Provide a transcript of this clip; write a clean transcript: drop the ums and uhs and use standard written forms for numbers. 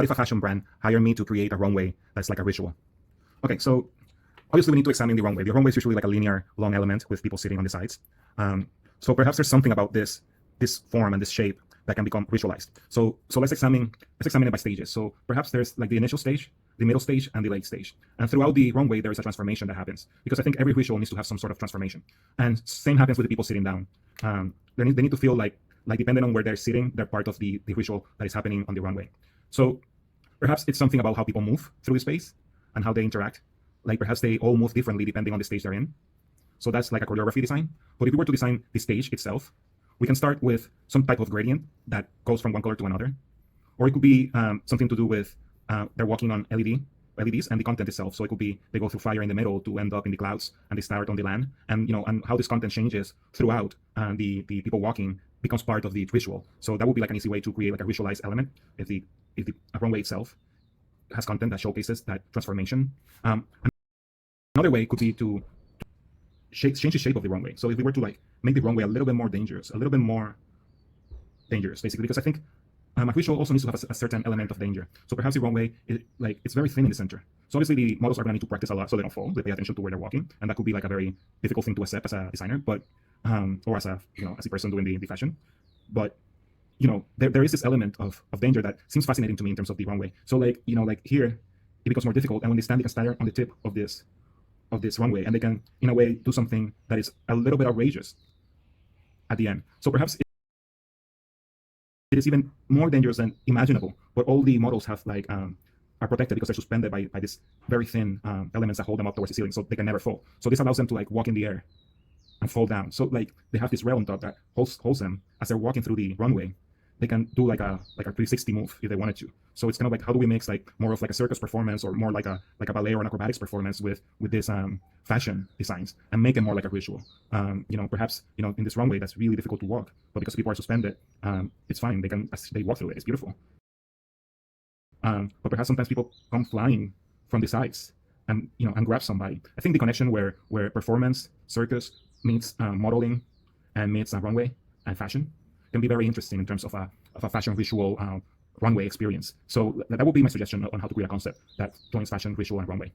what if a fashion brand hired me to create a runway that's like a ritual? Okay, so obviously we need to examine the runway. The runway is usually like a linear long element with people sitting on the sides. So perhaps there's something about this form and this shape that can become visualized. So let's examine it by stages. So perhaps there's like the initial stage, the middle stage, and the late stage. And throughout the runway, there is a transformation that happens, because I think every visual needs to have some sort of transformation. And same happens with the people sitting down. They need to feel like depending on where they're sitting, they're part of the visual that is happening on the runway. So perhaps it's something about how people move through the space and how they interact. Like perhaps they all move differently depending on the stage they're in. So that's like a choreography design. But if we were to design the stage itself, we can start with some type of gradient that goes from one color to another. Or it could be something to do with they're walking on LEDs and the content itself. So it could be they go through fire in the middle to end up in the clouds, and they start on the land. And and how this content changes throughout the people walking becomes part of the visual. So that would be like an easy way to create like a visualized element if the runway itself has content that showcases that transformation. Another way could be to change the shape of the runway. So if we were to like make the runway a little bit more dangerous, basically, because I think a visual also needs to have a certain element of danger. So perhaps the runway it's very thin in the center. So obviously the models are going to need to practice a lot so they don't fall. They pay attention to where they're walking, and that could be like a very difficult thing to accept as a designer, but or as a as a person doing the fashion. But there is this element of danger that seems fascinating to me in terms of the runway. So like here it becomes more difficult, and when they can stand on the tip of this runway, and they can in a way do something that is a little bit outrageous at the end. So perhaps it is even more dangerous than imaginable, but all the models have are protected because they're suspended by this very thin elements that hold them up towards the ceiling, so they can never fall. So this allows them to walk in the air and fall down. So they have this rail on top that holds them as they're walking through the runway. They can do like a 360 move if they wanted to. So it's kind of how do we mix more of a circus performance, or more like a ballet or an acrobatics performance with this fashion designs, and make it more like a ritual. Perhaps in this runway that's really difficult to walk, but because people are suspended, it's fine. They walk through it. It's beautiful. But perhaps sometimes people come flying from the sides and grab somebody. I think the connection where performance, circus meets modeling and meets runway and fashion can be very interesting in terms of a fashion visual runway experience. So that would be my suggestion on how to create a concept that joins fashion, visual, and runway.